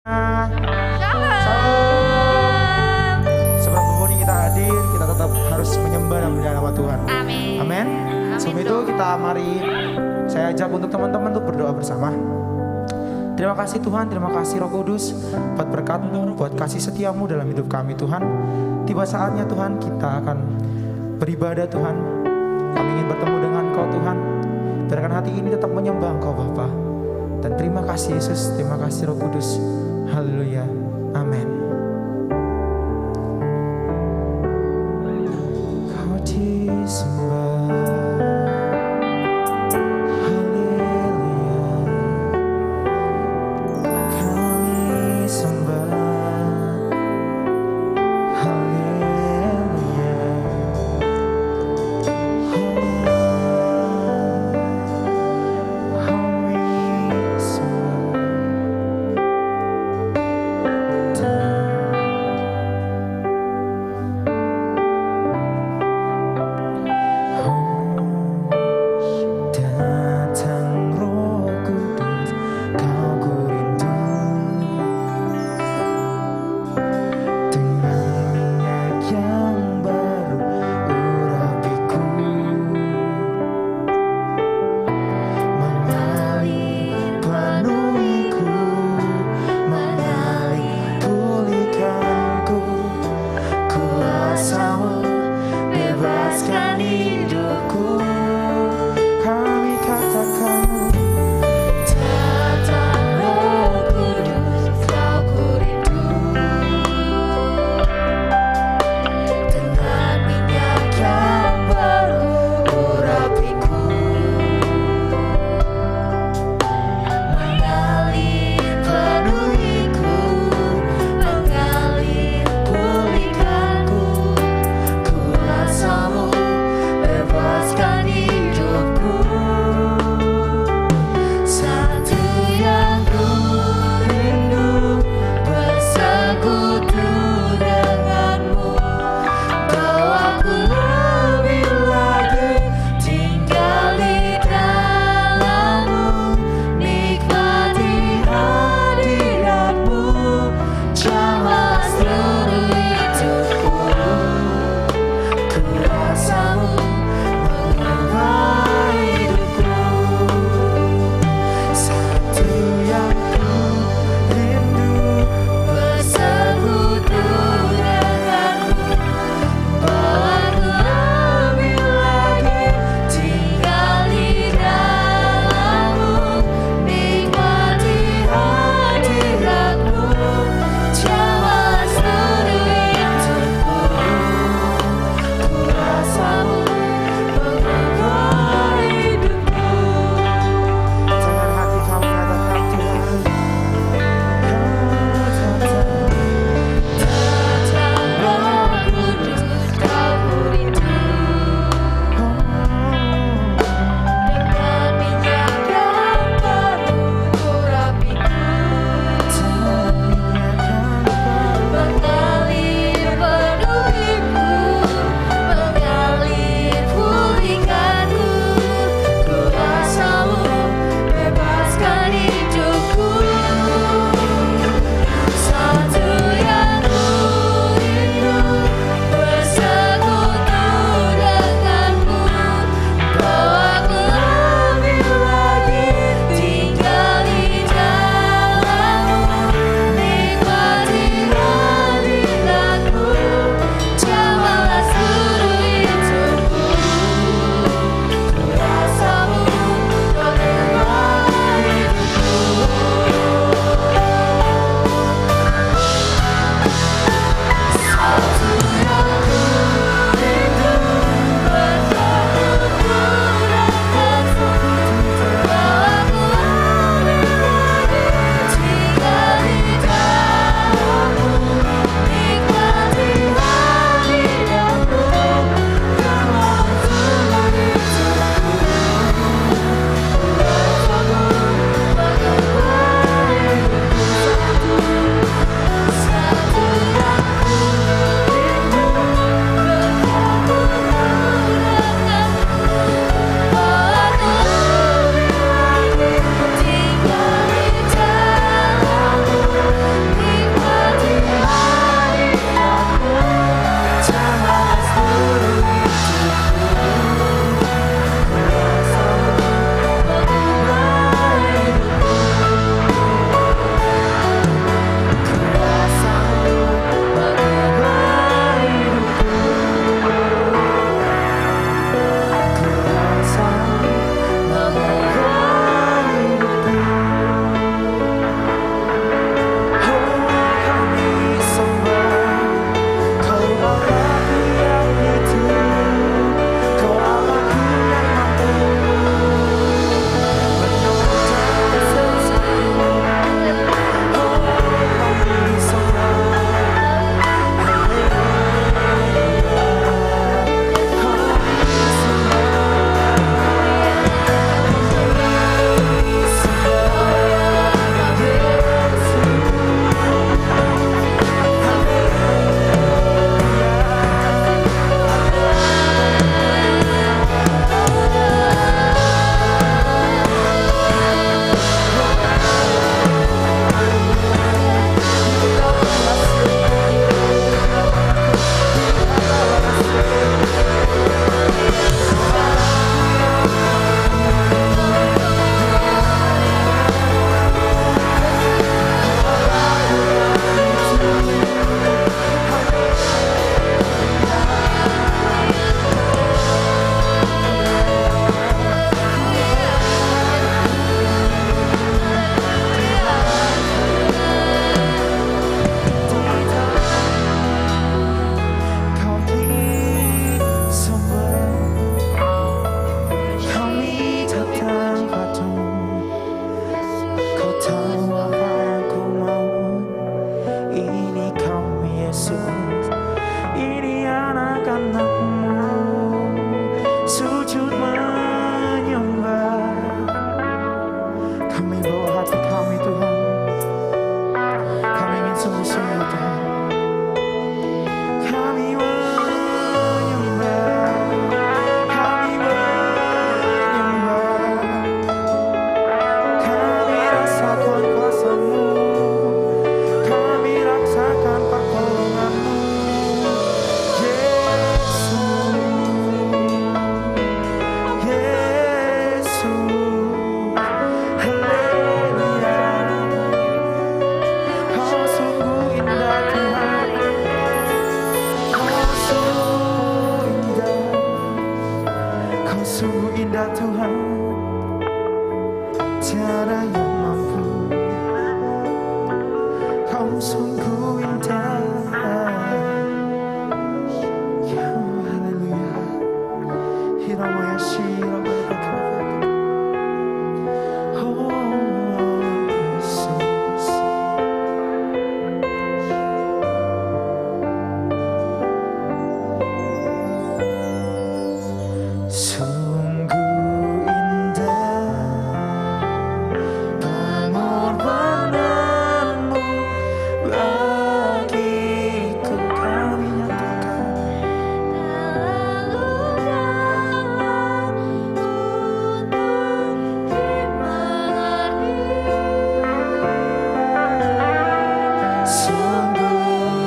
Shalom. Seberapapun kita hadir, kita tetap harus menyembah dan memuliakan nama Tuhan. Amin. Amin. Sebelum itu kita mari saya ajak untuk teman-teman untuk berdoa bersama. Terima kasih Tuhan, terima kasih Roh Kudus buat berkat-Mu, buat kasih setiamu dalam hidup kami Tuhan. Tiba saatnya Tuhan kita akan beribadah Tuhan. Kami ingin bertemu dengan Engkau Tuhan. Biarkan hati ini tetap menyembah Engkau Bapa. Dan terima kasih Yesus, terima kasih Roh Kudus. Haleluya. Amin. Kau disembah. sungguh indah. Haleluya. Hiramaya shiramaya takarabaya. Oh Jesus. Sungguh indah pengorbananmu bagiku, kami nyatakan sungguh besar,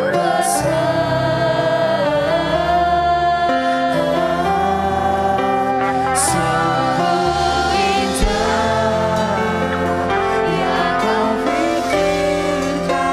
sungguh indah yang kau pikirkan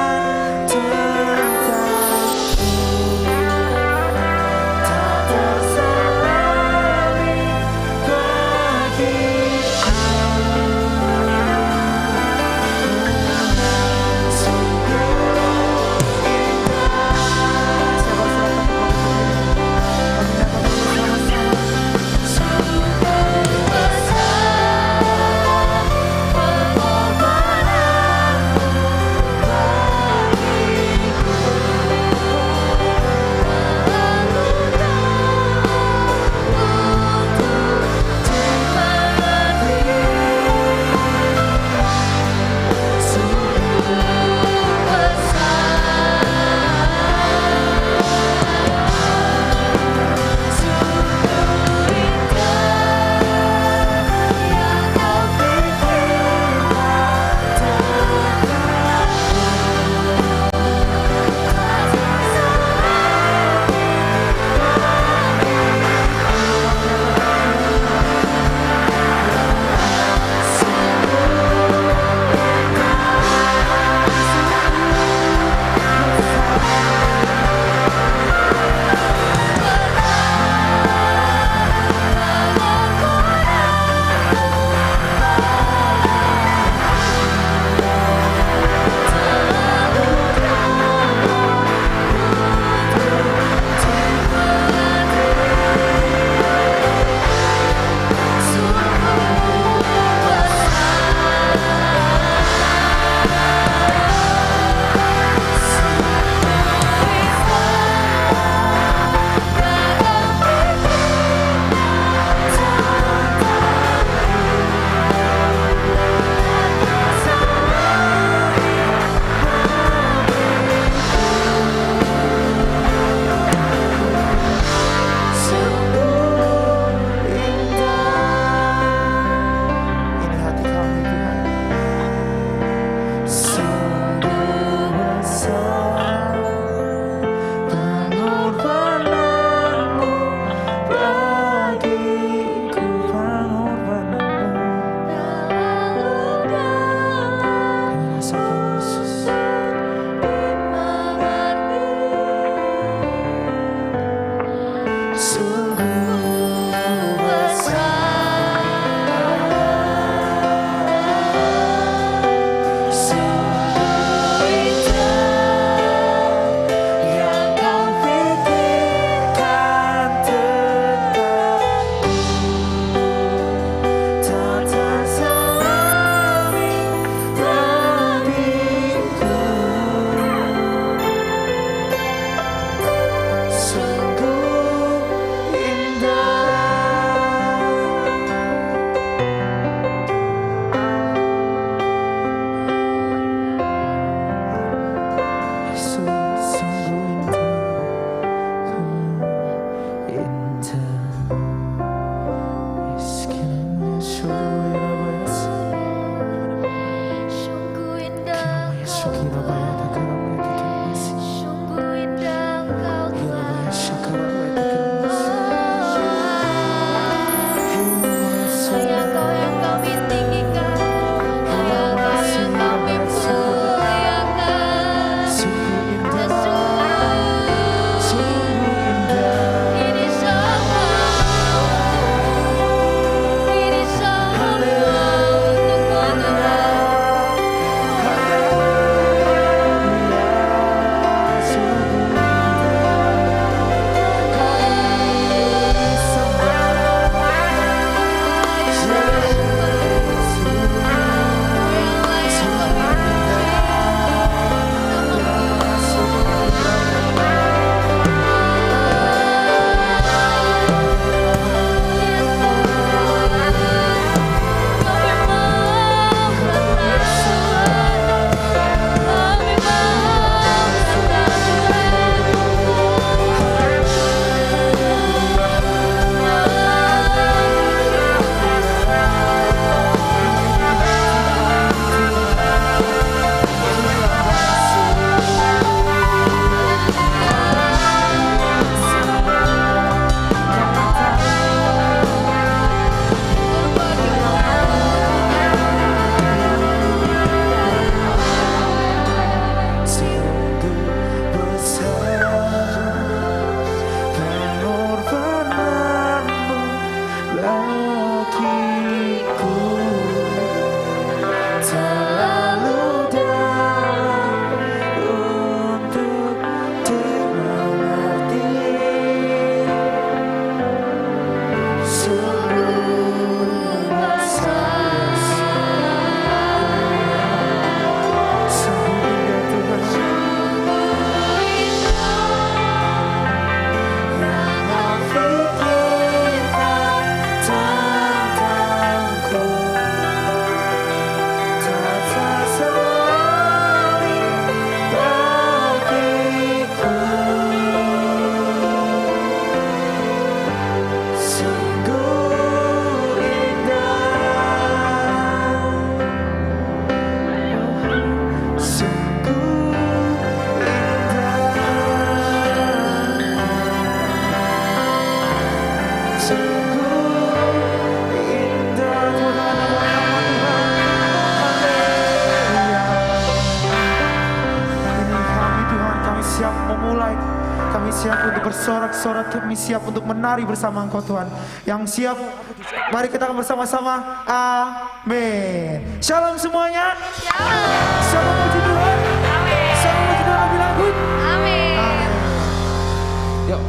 tentangku, tak tersalami bagiku. Sungguh kami siap untuk bersorak-sorak, kami siap untuk menari bersama Engkau Tuhan. Yang siap, mari kita akan bersama-sama. Amin. Shalom semuanya. Shalom puji Tuhan. Shalom puji Tuhan lebih lanjut. Amin. Yuk.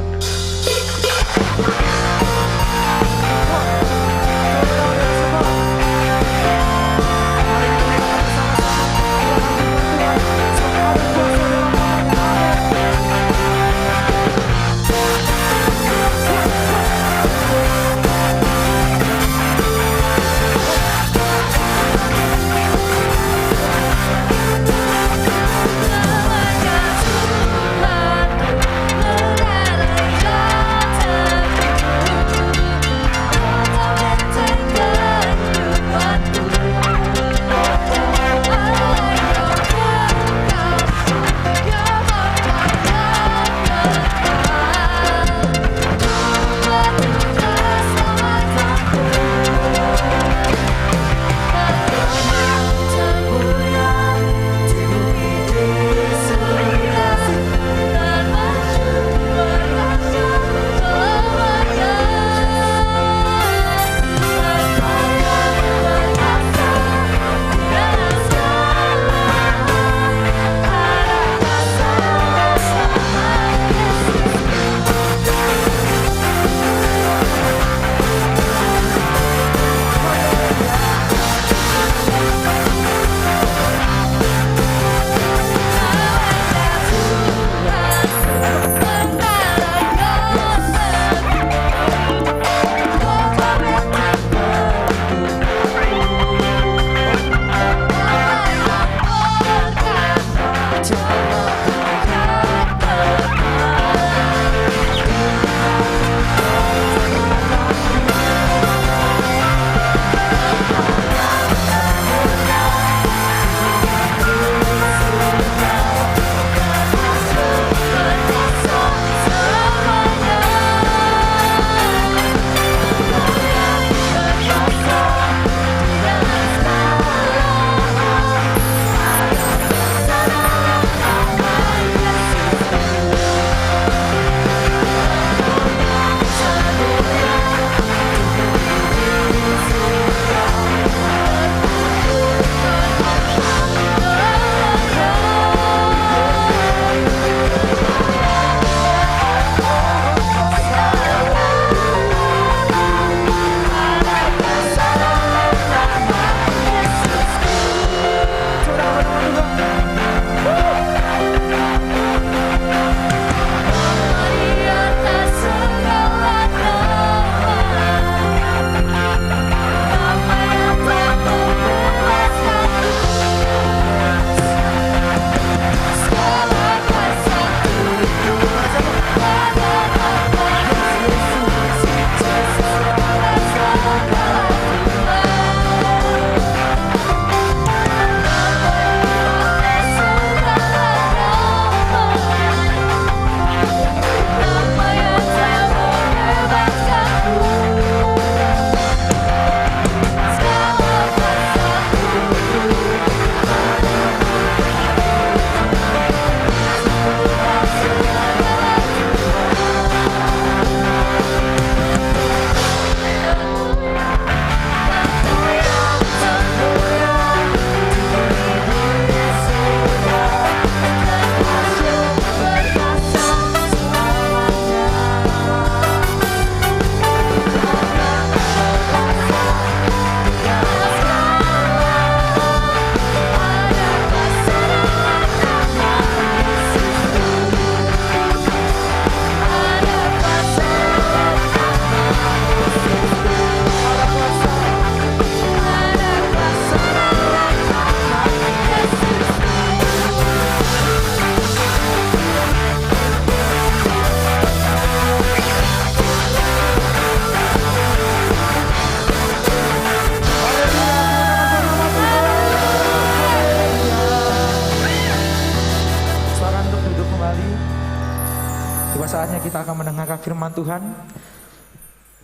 saatnya kita akan mendengarkan firman Tuhan.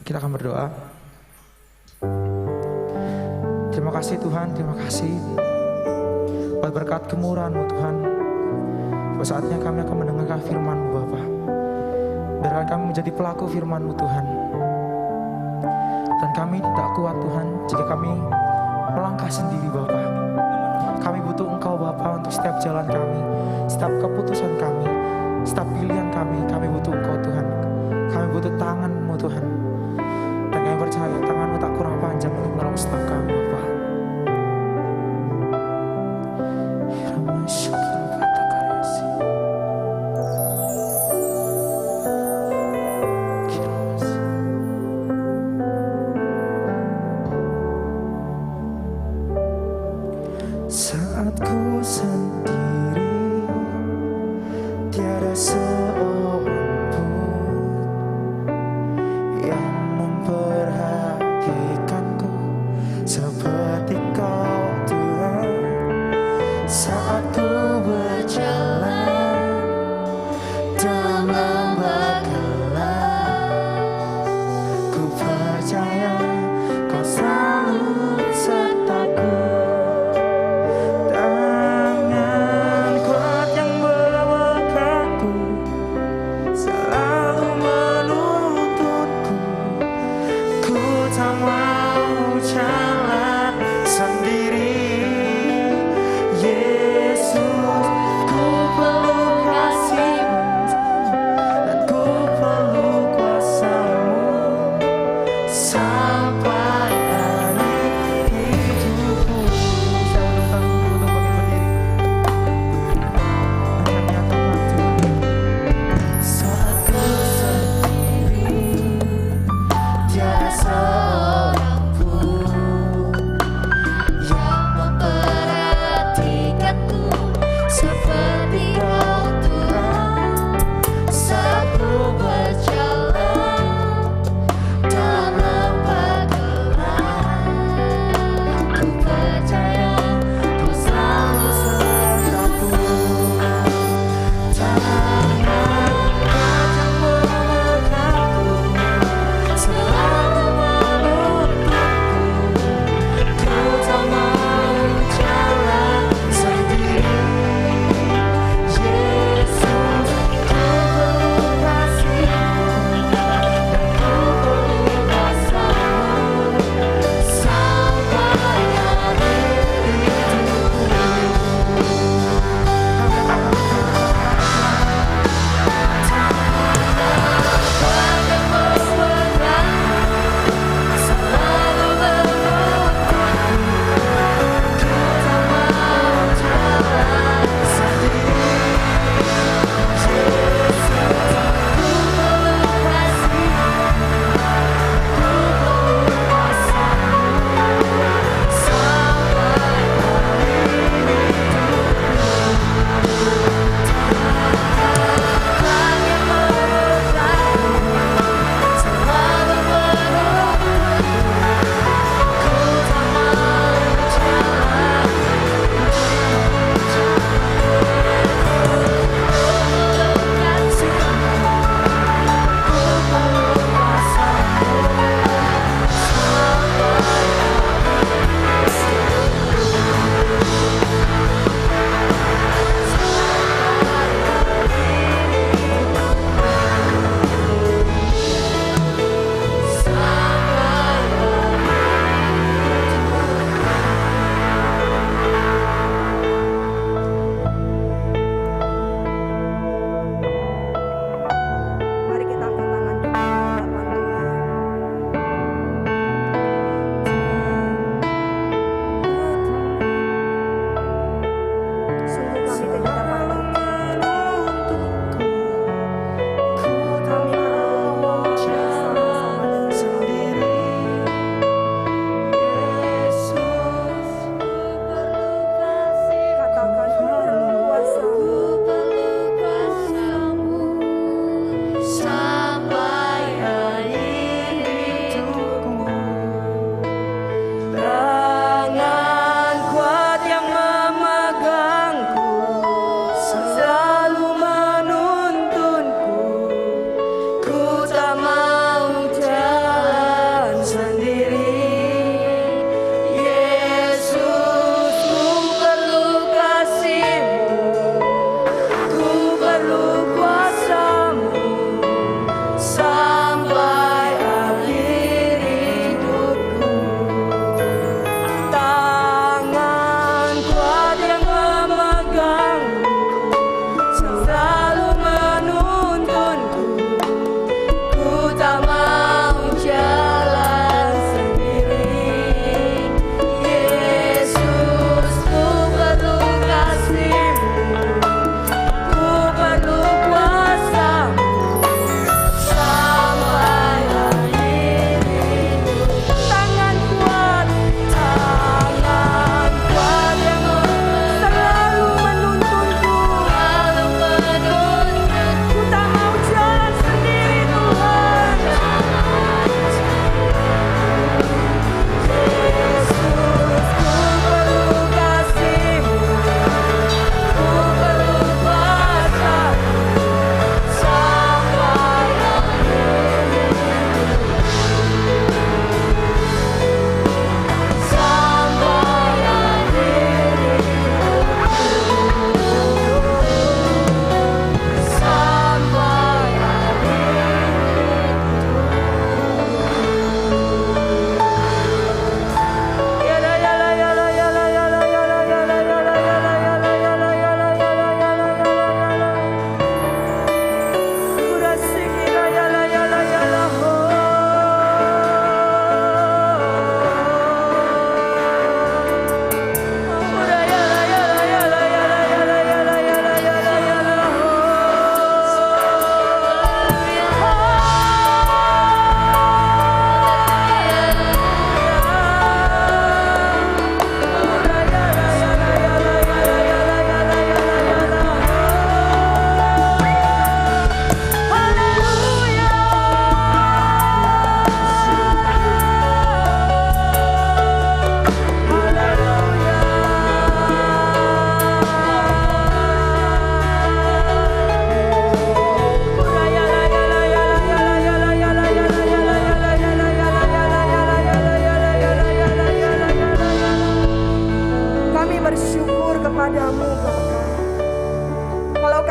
Kita akan berdoa. Terima kasih Tuhan, terima kasih buat berkat kemurahan-Mu Tuhan. Saatnya kami akan mendengarkan firman-Mu Bapa. Biarkan kami menjadi pelaku firman-Mu Tuhan. Dan kami tidak kuat Tuhan jika kami melangkah sendiri Bapa. Kami butuh Engkau Bapa untuk setiap jalan kami, setiap keputusan kami, setiap pilihan kami butuh Engkau Tuhan. Kami butuh tangan-Mu Tuhan. Dan kami percaya tangan-Mu tak kurang panjang untuk menolong setiap kami Bapa. Saat ku sendiri, tiada seorang pun yang memperhatikanku seperti Kau Tuhan. Saat ku berjalan dalam lembah gelap, ku percaya Kau selalu sertaku.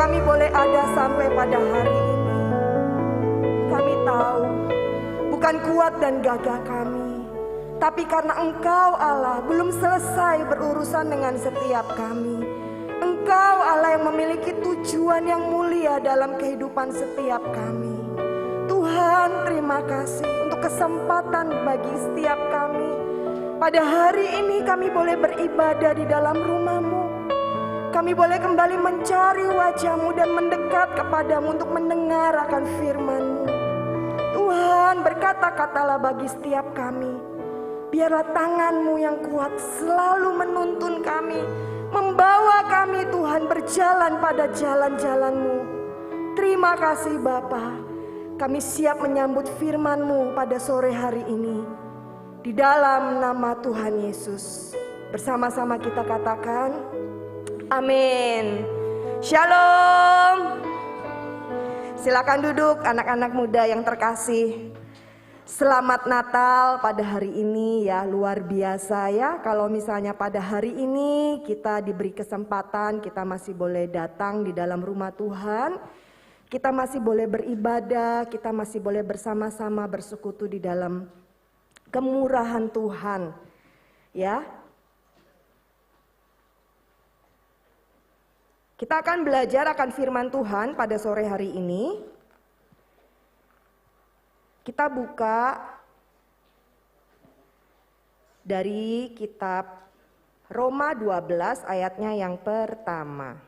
kami boleh ada sampai pada hari ini. Kami tahu bukan kuat dan gagah kami, tapi karena Engkau Allah belum selesai berurusan dengan setiap kami. Engkau Allah yang memiliki tujuan yang mulia dalam kehidupan setiap kami. Tuhan, terima kasih untuk kesempatan bagi setiap kami. Pada hari ini kami boleh beribadah di dalam rumah-Mu. Kami boleh kembali mencari wajah-Mu dan mendekat kepadamu untuk mendengar akan firman-Mu. Tuhan, berkata-katalah bagi setiap kami. Biarlah tangan-Mu yang kuat selalu menuntun kami, membawa kami Tuhan berjalan pada jalan-jalan-Mu. Terima kasih Bapa. Kami siap menyambut firman-Mu pada sore hari ini. Di dalam nama Tuhan Yesus. Bersama-sama kita katakan, amin. Shalom. Silakan duduk anak-anak muda yang terkasih. Selamat Natal pada hari ini ya, luar biasa ya. Kalau misalnya pada hari ini kita diberi kesempatan, kita masih boleh datang di dalam rumah Tuhan. Kita masih boleh beribadah, kita masih boleh bersama-sama bersekutu di dalam kemurahan Tuhan. Ya. Kita akan belajar akan firman Tuhan pada sore hari ini. Kita buka dari kitab Roma 12 ayatnya yang pertama.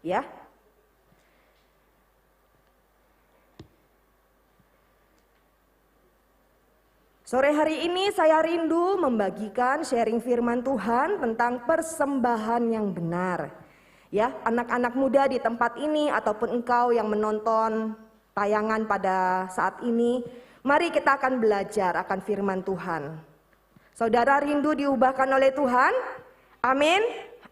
Ya. Sore hari ini saya rindu membagikan sharing firman Tuhan tentang persembahan yang benar. Ya, anak-anak muda di tempat ini ataupun engkau yang menonton tayangan pada saat ini, mari kita akan belajar akan firman Tuhan. Saudara rindu diubahkan oleh Tuhan? Amin.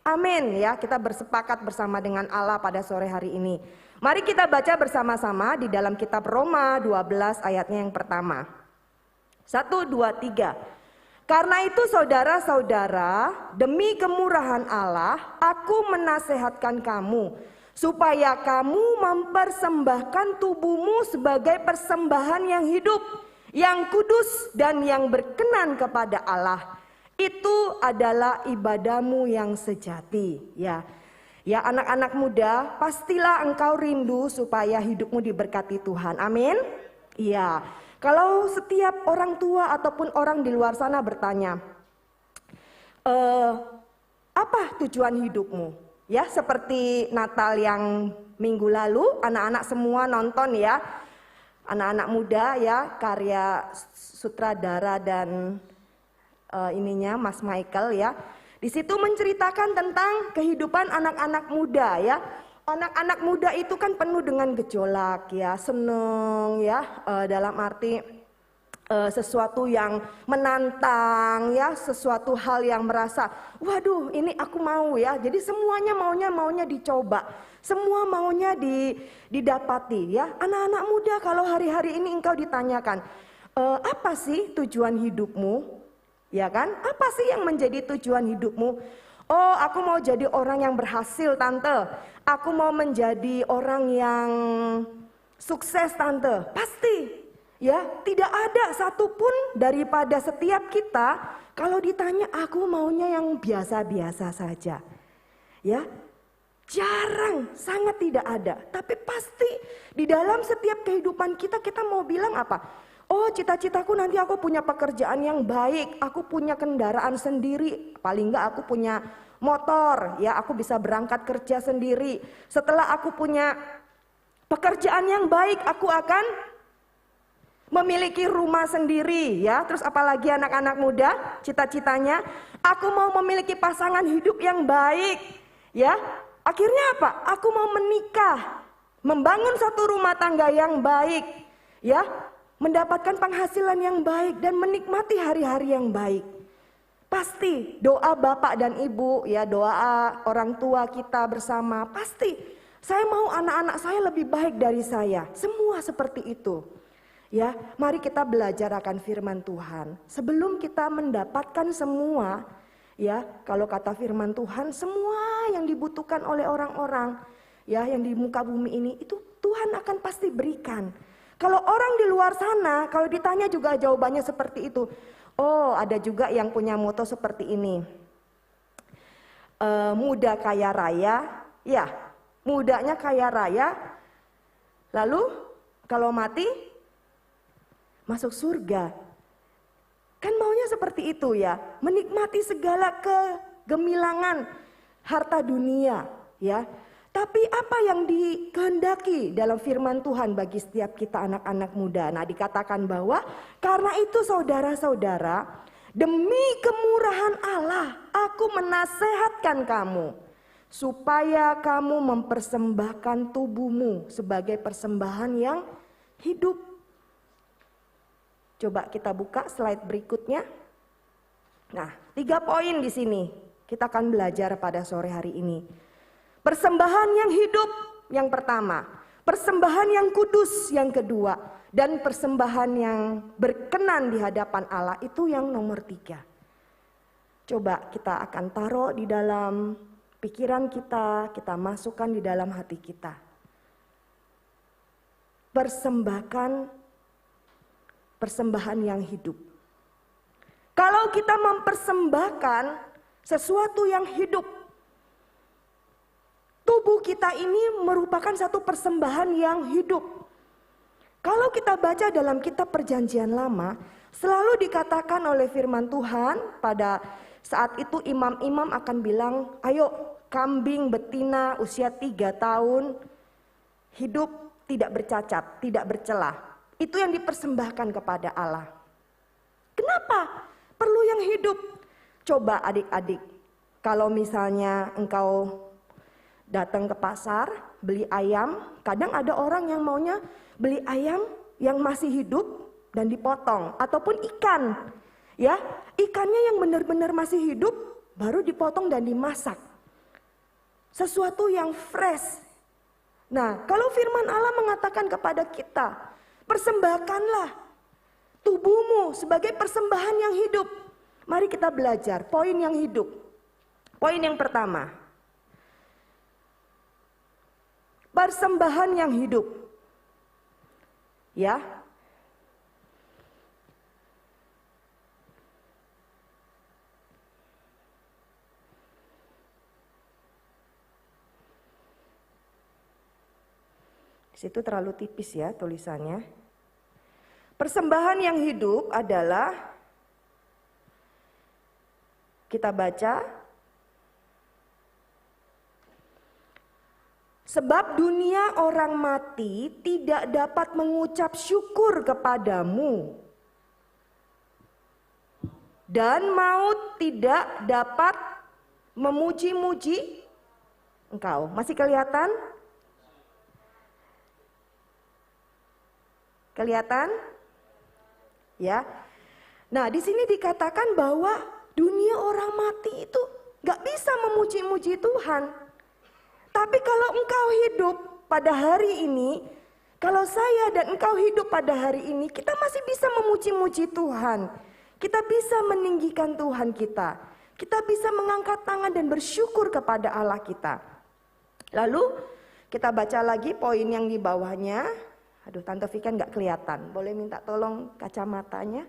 Amin ya, kita bersepakat bersama dengan Allah pada sore hari ini. Mari kita baca bersama-sama di dalam kitab Roma 12 ayatnya yang pertama. 1, 2, 3. Karena itu saudara-saudara, demi kemurahan Allah, aku menasehatkan kamu, supaya kamu mempersembahkan tubuhmu sebagai persembahan yang hidup, yang kudus dan yang berkenan kepada Allah. Itu adalah ibadahmu yang sejati. Ya, ya anak-anak muda, pastilah engkau rindu supaya hidupmu diberkati Tuhan. Amin. Iya. Kalau setiap orang tua ataupun orang di luar sana bertanya, apa tujuan hidupmu? Ya, seperti Natal yang minggu lalu, anak-anak semua nonton ya, anak-anak muda ya, karya sutradara dan ininya Mas Michael ya. Di situ menceritakan tentang kehidupan anak-anak muda ya. Anak-anak muda itu kan penuh dengan gejolak ya, seneng ya, dalam arti sesuatu yang menantang ya, sesuatu hal yang merasa, waduh ini aku mau ya. Jadi semuanya maunya dicoba, semua maunya didapati ya. Anak-anak muda kalau hari-hari ini engkau ditanyakan, apa sih tujuan hidupmu? Ya kan? Apa sih yang menjadi tujuan hidupmu? Oh, aku mau jadi orang yang berhasil, Tante. Aku mau menjadi orang yang sukses, Tante. Pasti. Ya, tidak ada satupun daripada setiap kita kalau ditanya aku maunya yang biasa-biasa saja. Ya. Jarang, sangat tidak ada. Tapi pasti di dalam setiap kehidupan kita mau bilang apa? Oh, cita-citaku nanti aku punya pekerjaan yang baik, aku punya kendaraan sendiri, paling enggak aku punya motor, ya aku bisa berangkat kerja sendiri. Setelah aku punya pekerjaan yang baik, aku akan memiliki rumah sendiri, ya. Terus apalagi anak-anak muda, cita-citanya, aku mau memiliki pasangan hidup yang baik, ya. Akhirnya apa? Aku mau menikah, membangun satu rumah tangga yang baik, ya. Mendapatkan penghasilan yang baik dan menikmati hari-hari yang baik. Pasti doa bapak dan ibu, ya doa orang tua kita bersama, pasti saya mau anak-anak saya lebih baik dari saya. Semua seperti itu. Ya, mari kita belajar akan firman Tuhan. Sebelum kita mendapatkan semua Ya, kalau kata firman Tuhan, semua yang dibutuhkan oleh orang-orang ya yang di muka bumi ini itu Tuhan akan pasti berikan. Kalau orang di luar sana, kalau ditanya juga jawabannya seperti itu. Oh, ada juga yang punya moto seperti ini. Muda kaya raya, ya, mudanya kaya raya. Lalu kalau mati masuk surga. Kan maunya seperti itu ya, menikmati segala kegemilangan harta dunia ya. Tapi apa yang dikehendaki dalam firman Tuhan bagi setiap kita anak-anak muda? Nah, dikatakan bahwa karena itu saudara-saudara, demi kemurahan Allah, aku menasehatkan kamu supaya kamu mempersembahkan tubuhmu sebagai persembahan yang hidup. Coba kita buka slide berikutnya. Nah, 3 poin di sini kita akan belajar pada sore hari ini. Persembahan yang hidup yang pertama, persembahan yang kudus yang kedua, dan persembahan yang berkenan di hadapan Allah itu yang nomor 3. Coba kita akan taruh di dalam pikiran kita masukkan di dalam hati kita. Persembahan yang hidup. Kalau kita mempersembahkan sesuatu yang hidup, tubuh kita ini merupakan satu persembahan yang hidup. Kalau kita baca dalam kitab Perjanjian Lama, selalu dikatakan oleh firman Tuhan pada saat itu imam-imam akan bilang, ayo kambing betina usia 3 tahun, hidup, tidak bercacat, tidak bercelah. Itu yang dipersembahkan kepada Allah. Kenapa? Perlu yang hidup. Coba adik-adik, kalau misalnya engkau datang ke pasar, beli ayam, kadang ada orang yang maunya beli ayam yang masih hidup dan dipotong, ataupun ikan. Ya, ikannya yang benar-benar masih hidup baru dipotong dan dimasak. Sesuatu yang fresh. Nah, kalau firman Allah mengatakan kepada kita, persembahkanlah tubuhmu sebagai persembahan yang hidup. Mari kita belajar poin yang hidup. Poin yang pertama, persembahan yang hidup. Ya. Di situ terlalu tipis ya tulisannya. Persembahan yang hidup adalah, kita baca, sebab dunia orang mati tidak dapat mengucap syukur kepadamu, dan maut tidak dapat memuji-muji engkau. Masih kelihatan? Kelihatan? Ya. Nah, di sini dikatakan bahwa dunia orang mati itu gak bisa memuji-muji Tuhan. Tapi kalau engkau hidup pada hari ini, kalau saya dan engkau hidup pada hari ini, kita masih bisa memuji-muji Tuhan. Kita bisa meninggikan Tuhan kita. Kita bisa mengangkat tangan dan bersyukur kepada Allah kita. Lalu kita baca lagi poin yang di bawahnya. Aduh, Tante Vika nggak kelihatan. Boleh minta tolong kacamatanya?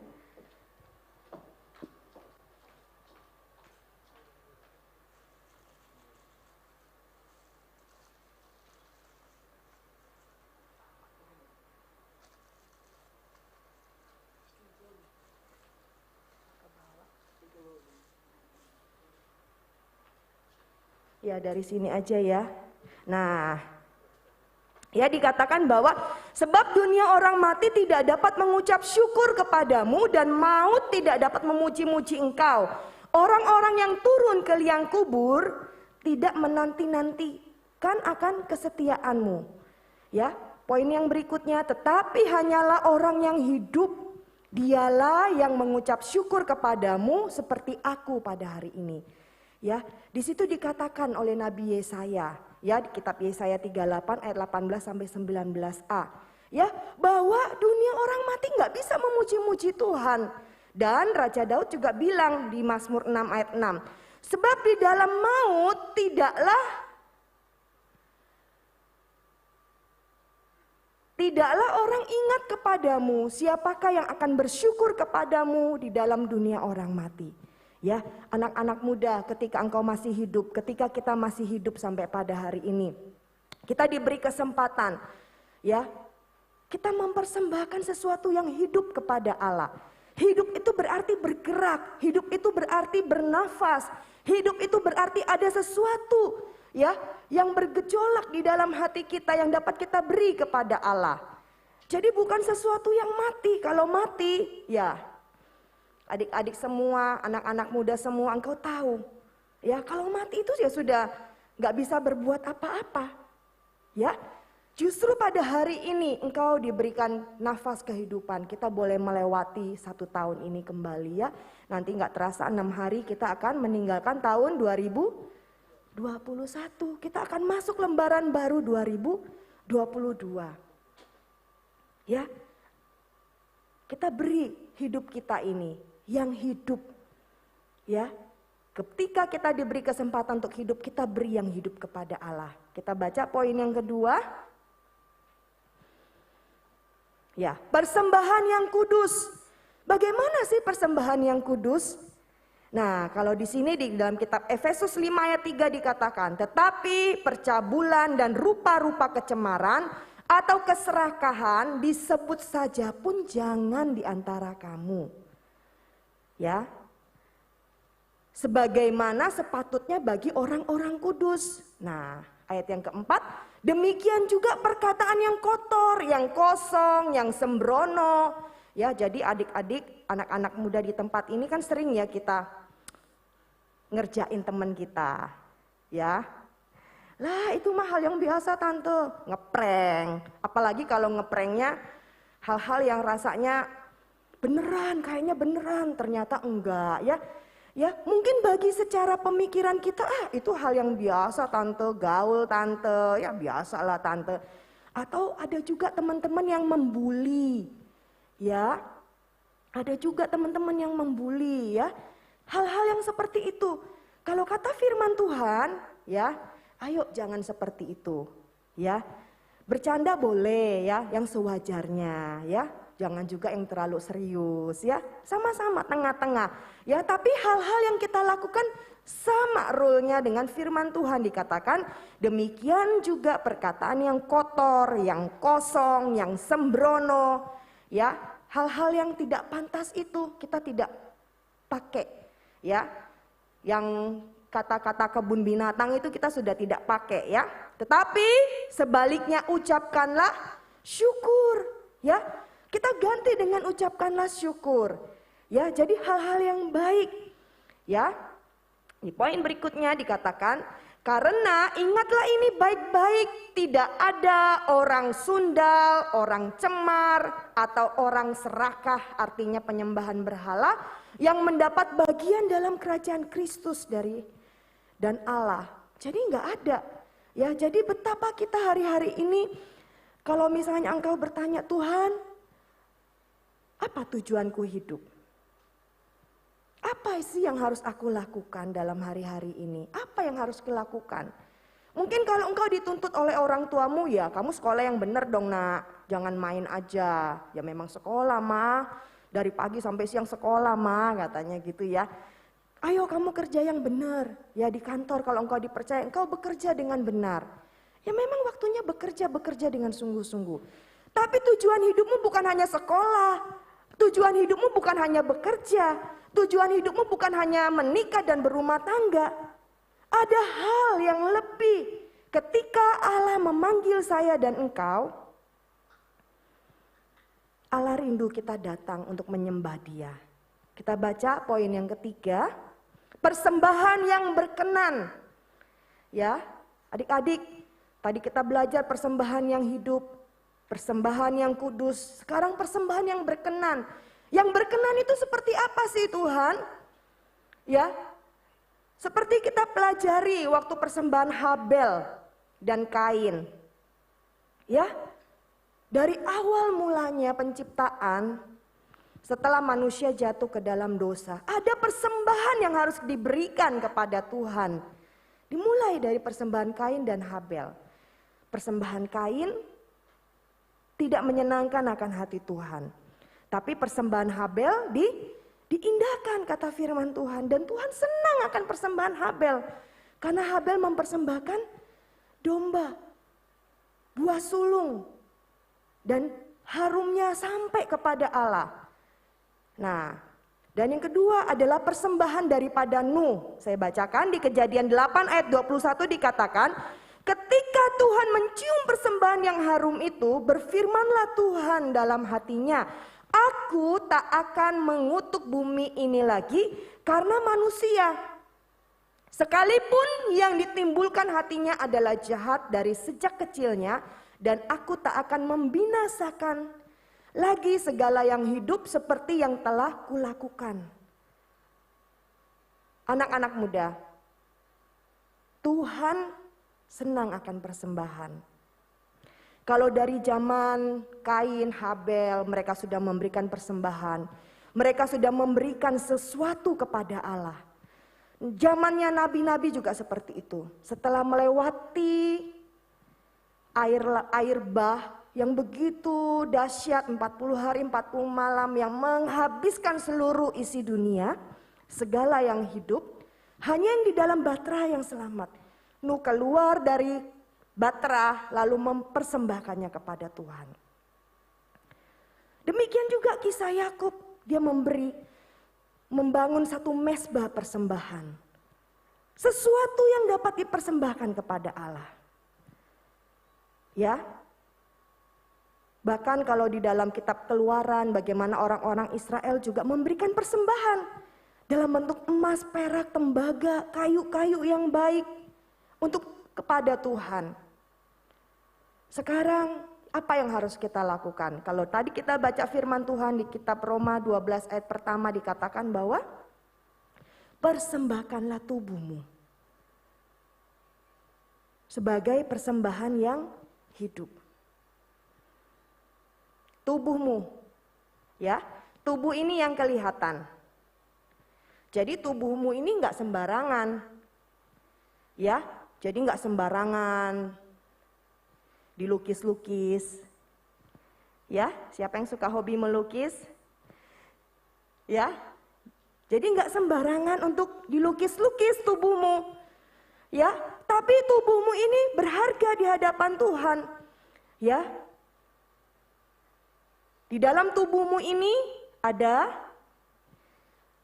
Ya, dari sini aja ya. Nah, ya dikatakan bahwa sebab dunia orang mati tidak dapat mengucap syukur kepadamu dan maut tidak dapat memuji-muji engkau. Orang-orang yang turun ke liang kubur tidak menanti-nantikan akan kesetiaanmu. Ya, poin yang berikutnya, tetapi hanyalah orang yang hidup, dialah yang mengucap syukur kepadamu seperti aku pada hari ini. Ya, di situ dikatakan oleh Nabi Yesaya, ya di kitab Yesaya 38 ayat 18 sampai 19a, ya bahwa dunia orang mati nggak bisa memuji-muji Tuhan. Dan Raja Daud juga bilang di Mazmur 6 ayat 6, Sebab di dalam maut tidaklah orang ingat kepadamu, siapakah yang akan bersyukur kepadamu di dalam dunia orang mati. Ya, anak-anak muda, ketika engkau masih hidup, ketika kita masih hidup sampai pada hari ini, kita diberi kesempatan, ya, kita mempersembahkan sesuatu yang hidup kepada Allah. Hidup itu berarti bergerak, hidup itu berarti bernafas, hidup itu berarti ada sesuatu, ya, yang bergejolak di dalam hati kita yang dapat kita beri kepada Allah. Jadi bukan sesuatu yang mati. Kalau mati, ya, adik-adik semua, anak-anak muda semua, engkau tahu, ya, kalau mati itu ya sudah nggak bisa berbuat apa-apa, ya. Justru pada hari ini engkau diberikan nafas kehidupan. Kita boleh melewati 1 tahun ini kembali, ya. Nanti nggak terasa 6 hari kita akan meninggalkan tahun 2021. Kita akan masuk lembaran baru 2022. Ya. Kita beri hidup kita ini yang hidup. Ya. Ketika kita diberi kesempatan untuk hidup, kita beri yang hidup kepada Allah. Kita baca poin yang kedua. Ya, persembahan yang kudus. Bagaimana sih persembahan yang kudus? Nah, kalau di sini di dalam kitab Efesus 5 ayat 3 dikatakan, tetapi percabulan dan rupa-rupa kecemaran atau keserakahan disebut saja pun jangan di antara kamu. Ya. Sebagaimana sepatutnya bagi orang-orang kudus. Nah, ayat yang keempat, demikian juga perkataan yang kotor, yang kosong, yang sembrono. Ya, jadi adik-adik, anak-anak muda di tempat ini kan sering ya kita ngerjain teman kita. Ya. Lah, itu mah hal yang biasa tante, ngeprank. Apalagi kalau ngepranknya hal-hal yang rasanya beneran, kayaknya beneran, ternyata enggak, ya. Ya, mungkin bagi secara pemikiran kita, itu hal yang biasa tante, gaul tante, ya biasalah tante. Atau ada juga teman-teman yang membuli, ya. Ada juga teman-teman yang membuli, ya. Hal-hal yang seperti itu. Kalau kata firman Tuhan, ya, ayo jangan seperti itu, ya. Bercanda boleh, ya, yang sewajarnya, ya. Jangan juga yang terlalu serius, ya. Sama-sama tengah-tengah. Ya, tapi hal-hal yang kita lakukan sama rule-nya dengan firman Tuhan dikatakan, demikian juga perkataan yang kotor, yang kosong, yang sembrono, ya. Hal-hal yang tidak pantas itu kita tidak pakai, ya. Yang kata-kata kebun binatang itu kita sudah tidak pakai, ya. Tetapi sebaliknya ucapkanlah syukur, ya. Kita ganti dengan ucapkanlah syukur. Ya, jadi hal-hal yang baik. Ya. Di poin berikutnya dikatakan, karena ingatlah ini baik-baik, tidak ada orang sundal, orang cemar, atau orang serakah, artinya penyembahan berhala, yang mendapat bagian dalam kerajaan Kristus dan Allah. Jadi nggak ada. Ya, jadi betapa kita hari-hari ini, kalau misalnya engkau bertanya, Tuhan, apa tujuanku hidup? Apa sih yang harus aku lakukan dalam hari-hari ini? Apa yang harus kulakukan? Mungkin kalau engkau dituntut oleh orang tuamu, ya kamu sekolah yang benar dong nak. Jangan main aja. Ya memang sekolah mah. Dari pagi sampai siang sekolah mah katanya gitu ya. Ayo kamu kerja yang benar. Ya di kantor kalau engkau dipercaya, engkau bekerja dengan benar. Ya memang waktunya bekerja dengan sungguh-sungguh. Tapi tujuan hidupmu bukan hanya sekolah. Tujuan hidupmu bukan hanya bekerja, tujuan hidupmu bukan hanya menikah dan berumah tangga. Ada hal yang lebih. Ketika Allah memanggil saya dan engkau, Allah rindu kita datang untuk menyembah Dia. Kita baca poin yang ketiga, persembahan yang berkenan. Ya, adik-adik, tadi kita belajar persembahan yang hidup. Persembahan yang kudus, sekarang persembahan yang berkenan. Yang berkenan itu seperti apa sih Tuhan? Ya, seperti kita pelajari waktu persembahan Habel dan Kain. Ya, dari awal mulanya penciptaan, setelah manusia jatuh ke dalam dosa, ada persembahan yang harus diberikan kepada Tuhan. Dimulai dari persembahan Kain dan Habel. Persembahan Kain tidak menyenangkan akan hati Tuhan. Tapi persembahan Habel diindahkan kata firman Tuhan. Dan Tuhan senang akan persembahan Habel. Karena Habel mempersembahkan domba, buah sulung. Dan harumnya sampai kepada Allah. Nah, dan yang kedua adalah persembahan daripada Nuh. Saya bacakan di Kejadian 8 ayat 21 dikatakan, ketika Tuhan mencium persembahan yang harum itu, berfirmanlah Tuhan dalam hatinya, aku tak akan mengutuk bumi ini lagi karena manusia. Sekalipun yang ditimbulkan hatinya adalah jahat dari sejak kecilnya, dan aku tak akan membinasakan lagi segala yang hidup seperti yang telah kulakukan. Anak-anak muda, Tuhan senang akan persembahan. Kalau dari zaman Kain, Habel, mereka sudah memberikan persembahan. Mereka sudah memberikan sesuatu kepada Allah. Zamannya nabi-nabi juga seperti itu. Setelah melewati air bah yang begitu dahsyat 40 hari 40 malam yang menghabiskan seluruh isi dunia, segala yang hidup, hanya yang di dalam Bahtera yang selamat. Nuh keluar dari Bahtera lalu mempersembahkannya kepada Tuhan. Demikian juga kisah Yakub, dia membangun satu mezbah persembahan. Sesuatu yang dapat dipersembahkan kepada Allah. Ya, bahkan kalau di dalam kitab Keluaran bagaimana orang-orang Israel juga memberikan persembahan dalam bentuk emas, perak, tembaga, kayu-kayu yang baik untuk kepada Tuhan. Sekarang apa yang harus kita lakukan? Kalau tadi kita baca firman Tuhan di kitab Roma 12 ayat pertama dikatakan bahwa persembahkanlah tubuhmu sebagai persembahan yang hidup. Tubuhmu, ya, tubuh ini yang kelihatan. Jadi tubuhmu ini nggak sembarangan, ya, jadi nggak sembarangan dilukis-lukis, ya. Siapa yang suka hobi melukis, ya? Jadi nggak sembarangan untuk dilukis-lukis tubuhmu, ya. Tapi tubuhmu ini berharga di hadapan Tuhan, ya. Di dalam tubuhmu ini ada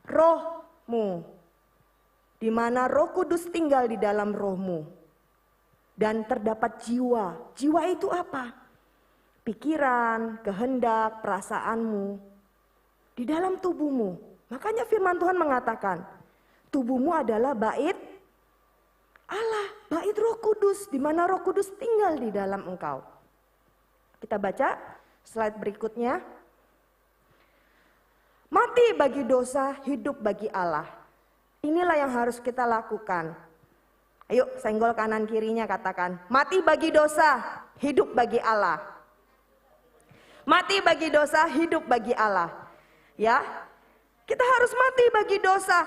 rohmu, di mana Roh Kudus tinggal di dalam rohmu. Dan terdapat jiwa. Jiwa itu apa? Pikiran, kehendak, perasaanmu di dalam tubuhmu. Makanya firman Tuhan mengatakan, tubuhmu adalah bait Allah, bait Roh Kudus, di mana Roh Kudus tinggal di dalam engkau. Kita baca slide berikutnya. Mati bagi dosa, hidup bagi Allah. Inilah yang harus kita lakukan. Ayo senggol kanan kirinya katakan, mati bagi dosa, hidup bagi Allah. Mati bagi dosa, hidup bagi Allah. Ya, kita harus mati bagi dosa.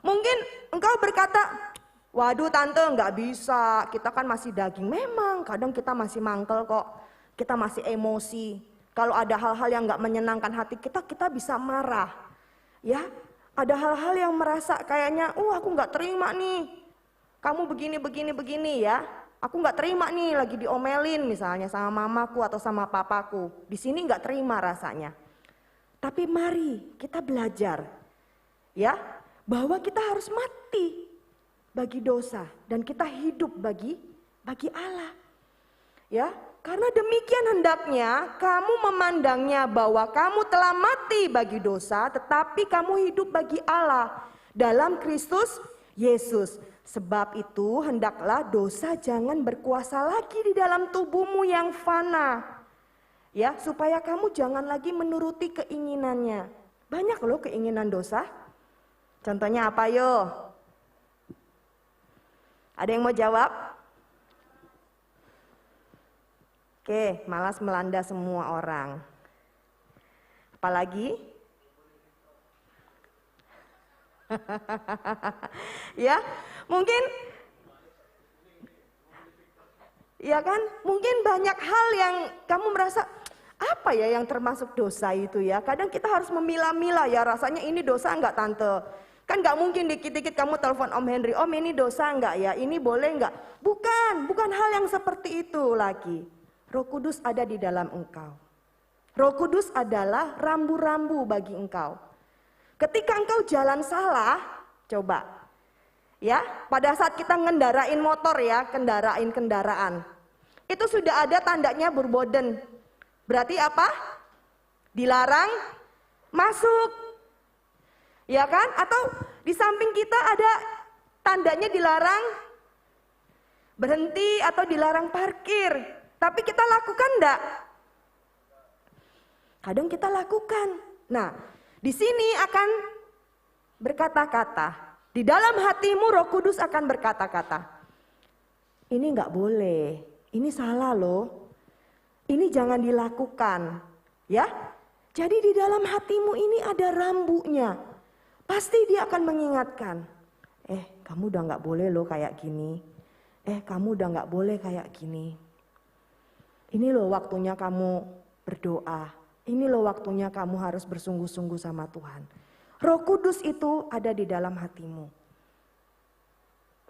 Mungkin engkau berkata, waduh tante nggak bisa, kita kan masih daging. Memang kadang kita masih mangkel kok, kita masih emosi. Kalau ada hal-hal yang nggak menyenangkan hati kita, kita bisa marah. Ya, ada hal-hal yang merasa kayaknya, aku nggak terima nih. Kamu begini ya. Aku nggak terima nih, lagi diomelin misalnya sama mamaku atau sama papaku. Di sini nggak terima rasanya. Tapi mari kita belajar, ya, bahwa kita harus mati bagi dosa dan kita hidup bagi Allah. Ya, karena demikian hendaknya kamu memandangnya bahwa kamu telah mati bagi dosa, tetapi kamu hidup bagi Allah dalam Kristus Yesus. Sebab itu hendaklah dosa jangan berkuasa lagi di dalam tubuhmu yang fana. Ya, supaya kamu jangan lagi menuruti keinginannya. Banyak loh keinginan dosa. Contohnya apa yo? Ada yang mau jawab? Oke, malas melanda semua orang. Apalagi Ya, mungkin ya kan, mungkin banyak hal yang kamu merasa apa ya yang termasuk dosa itu ya. Kadang kita harus memilah-milah ya, rasanya ini dosa enggak tante. Kan enggak mungkin dikit-dikit kamu telepon Om Henry, Om ini dosa enggak ya, ini boleh enggak. Bukan hal yang seperti itu lagi. Roh Kudus ada di dalam engkau. Roh Kudus adalah rambu-rambu bagi engkau. Ketika engkau jalan salah, coba. Ya, pada saat kita ngendarain motor ya, kendaraan. Itu sudah ada tandanya berboden. Berarti apa? Dilarang masuk. Ya kan? Atau di samping kita ada tandanya dilarang berhenti atau dilarang parkir. Tapi kita lakukan enggak? Kadang kita lakukan. Nah, di sini akan berkata-kata. Di dalam hatimu Roh Kudus akan berkata-kata. Ini enggak boleh. Ini salah loh. Ini jangan dilakukan. Ya. Jadi di dalam hatimu ini ada rambunya. Pasti dia akan mengingatkan. Kamu udah enggak boleh loh kayak gini. Kamu udah enggak boleh kayak gini. Ini loh waktunya kamu berdoa. Ini loh waktunya kamu harus bersungguh-sungguh sama Tuhan. Roh Kudus itu ada di dalam hatimu.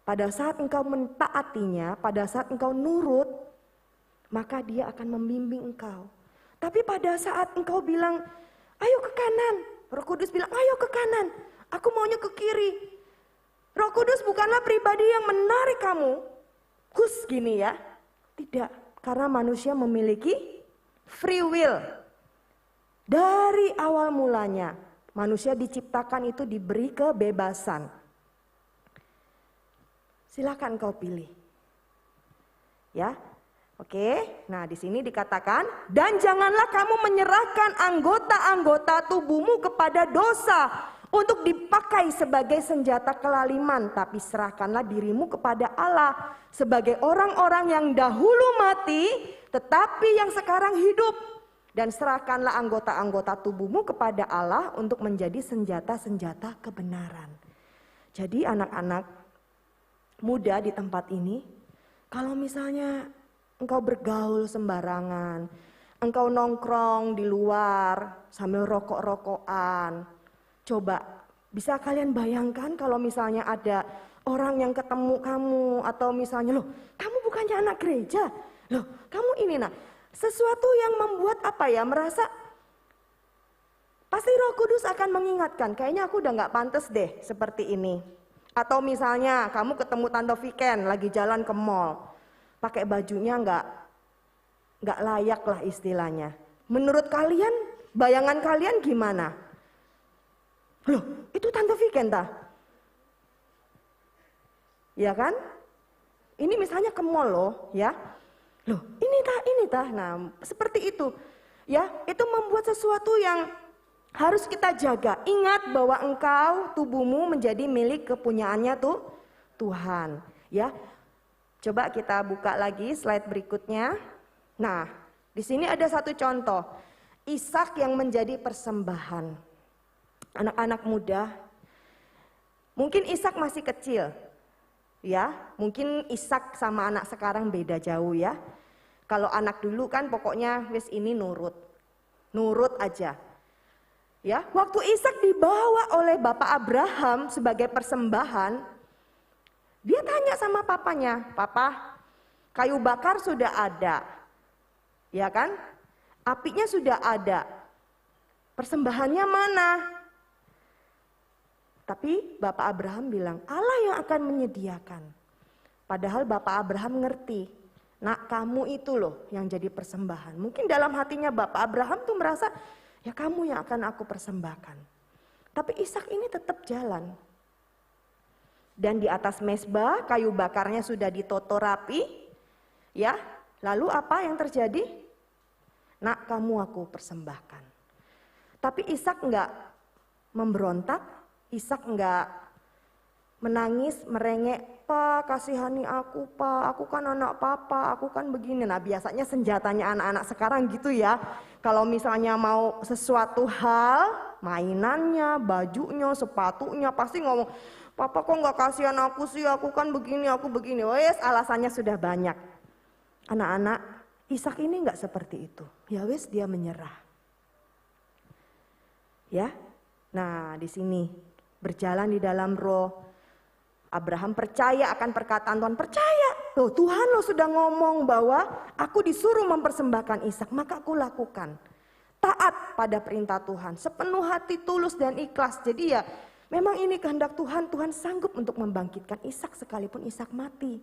Pada saat engkau mentaatinya, pada saat engkau nurut, maka dia akan membimbing engkau. Tapi pada saat engkau bilang, ayo ke kanan. Roh Kudus bilang, ayo ke kanan. Aku maunya ke kiri. Roh Kudus bukanlah pribadi yang menarik kamu. Kus gini ya. Tidak, karena manusia memiliki free will. Dari awal mulanya, manusia diciptakan itu diberi kebebasan. Silakan kau pilih. Ya. Oke. Nah, di sini dikatakan, dan janganlah kamu menyerahkan anggota-anggota tubuhmu kepada dosa untuk dipakai sebagai senjata kelaliman, tapi serahkanlah dirimu kepada Allah sebagai orang-orang yang dahulu mati, tetapi yang sekarang hidup. Dan serahkanlah anggota-anggota tubuhmu kepada Allah untuk menjadi senjata-senjata kebenaran. Jadi anak-anak muda di tempat ini, kalau misalnya engkau bergaul sembarangan, engkau nongkrong di luar sambil rokok-rokokan, coba bisa kalian bayangkan kalau misalnya ada orang yang ketemu kamu atau misalnya, loh kamu bukannya anak gereja, loh kamu ini sesuatu yang membuat merasa pasti Roh Kudus akan mengingatkan, kayaknya aku udah gak pantas deh seperti ini. Atau misalnya kamu ketemu Tante Viken lagi jalan ke mall, pakai bajunya gak layak lah istilahnya. Menurut kalian, bayangan kalian gimana? Loh itu Tante Viken tah? Ya kan? Ini misalnya ke mall loh ya. Loh, ini tah. Nah, seperti itu. Ya, itu membuat sesuatu yang harus kita jaga. Ingat bahwa engkau, tubuhmu menjadi milik kepunyaannya Tuhan. Ya. Coba kita buka lagi slide berikutnya. Nah, di sini ada satu contoh. Ishak yang menjadi persembahan. Anak-anak muda. Mungkin Ishak masih kecil. Ya, mungkin Ishak sama anak sekarang beda jauh ya. Kalau anak dulu kan pokoknya wis ini nurut aja. Ya, waktu Ishak dibawa oleh Bapak Abraham sebagai persembahan, dia tanya sama papanya, "Papa, kayu bakar sudah ada. Ya kan? Apinya sudah ada. Persembahannya mana?" Tapi Bapak Abraham bilang, Allah yang akan menyediakan. Padahal Bapak Abraham ngerti, nak kamu itu loh yang jadi persembahan. Mungkin dalam hatinya Bapak Abraham tuh merasa, ya kamu yang akan aku persembahkan. Tapi Ishak ini tetap jalan. Dan di atas mezbah kayu bakarnya sudah ditoto rapi. Ya, lalu apa yang terjadi? Nak kamu aku persembahkan. Tapi Ishak enggak memberontak. Ishak enggak menangis, merengek, Pak kasihani aku Pak, aku kan anak papa, aku kan begini. Nah biasanya senjatanya anak-anak sekarang gitu ya. Kalau misalnya mau sesuatu hal, mainannya, bajunya, sepatunya pasti ngomong, Papa kok nggak kasihan aku sih, aku kan begini, aku begini. Wes alasannya sudah banyak. Anak-anak, Ishak ini nggak seperti itu. Ya wes dia menyerah. Ya, nah di sini berjalan di dalam roh. Abraham percaya akan perkataan Tuhan, percaya. Loh, Tuhan lo sudah ngomong bahwa aku disuruh mempersembahkan Ishak, maka aku lakukan. Taat pada perintah Tuhan, sepenuh hati, tulus dan ikhlas. Jadi ya memang ini kehendak Tuhan, Tuhan sanggup untuk membangkitkan Ishak sekalipun Ishak mati.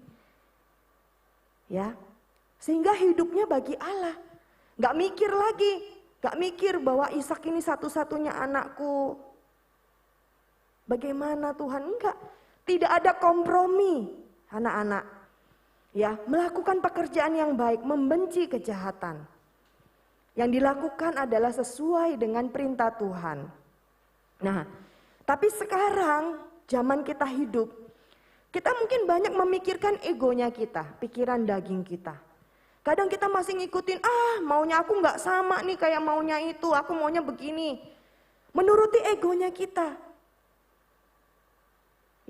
Ya, sehingga hidupnya bagi Allah. Gak mikir lagi, gak mikir bahwa Ishak ini satu-satunya anakku. Bagaimana Tuhan? Enggak. Tidak ada kompromi anak-anak. Ya, melakukan pekerjaan yang baik, membenci kejahatan. Yang dilakukan adalah sesuai dengan perintah Tuhan. Nah, tapi sekarang zaman kita hidup, kita mungkin banyak memikirkan egonya kita, pikiran daging kita. Kadang kita masih ngikutin, maunya aku nggak sama nih kayak maunya itu, aku maunya begini. Menuruti egonya kita.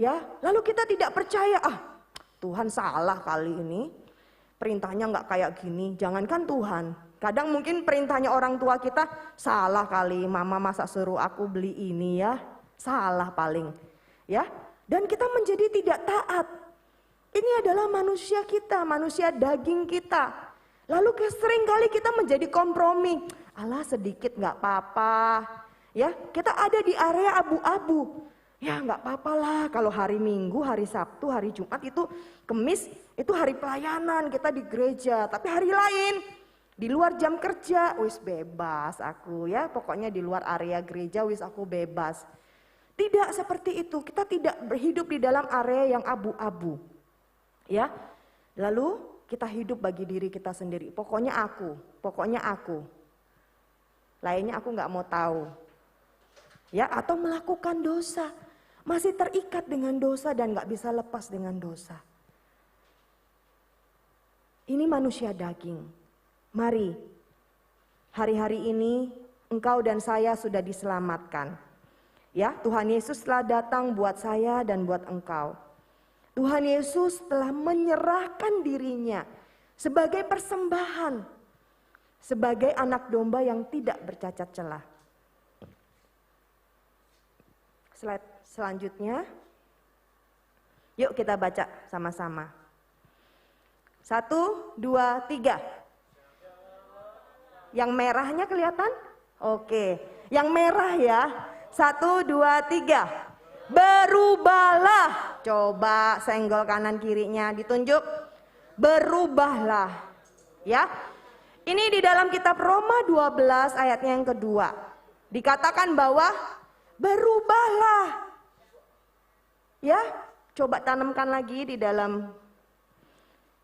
Ya, lalu kita tidak percaya, Tuhan salah kali ini, perintahnya nggak kayak gini. Jangankan Tuhan, kadang mungkin perintahnya orang tua kita salah kali, mama masa suruh aku beli ini ya, salah paling, ya. Dan kita menjadi tidak taat. Ini adalah manusia kita, manusia daging kita. Lalu sering kali kita menjadi kompromi, alah sedikit nggak apa-apa, ya. Kita ada di area abu-abu. Ya nggak apa-apa lah kalau hari Minggu, hari Sabtu, hari Jumat itu Kemis itu hari pelayanan kita di gereja. Tapi hari lain di luar jam kerja wis bebas aku ya. Pokoknya di luar area gereja wis aku bebas. Tidak seperti itu, kita tidak berhidup di dalam area yang abu-abu. Ya, lalu kita hidup bagi diri kita sendiri. Pokoknya aku. Lainnya aku nggak mau tahu. Ya, atau melakukan dosa. Masih terikat dengan dosa dan gak bisa lepas dengan dosa. Ini manusia daging. Mari, hari-hari ini engkau dan saya sudah diselamatkan. Ya, Tuhan Yesus telah datang buat saya dan buat engkau. Tuhan Yesus telah menyerahkan dirinya sebagai persembahan, sebagai anak domba yang tidak bercacat celah. Slide selanjutnya, yuk kita baca sama-sama. 1, 2, 3. Yang merahnya kelihatan? Oke, yang merah ya. 1, 2, 3. Berubahlah. Coba senggol kanan kirinya ditunjuk. Berubahlah. Ya. Ini di dalam kitab Roma 12 ayatnya yang kedua. Dikatakan bahwa berubahlah. Ya, coba tanamkan lagi di dalam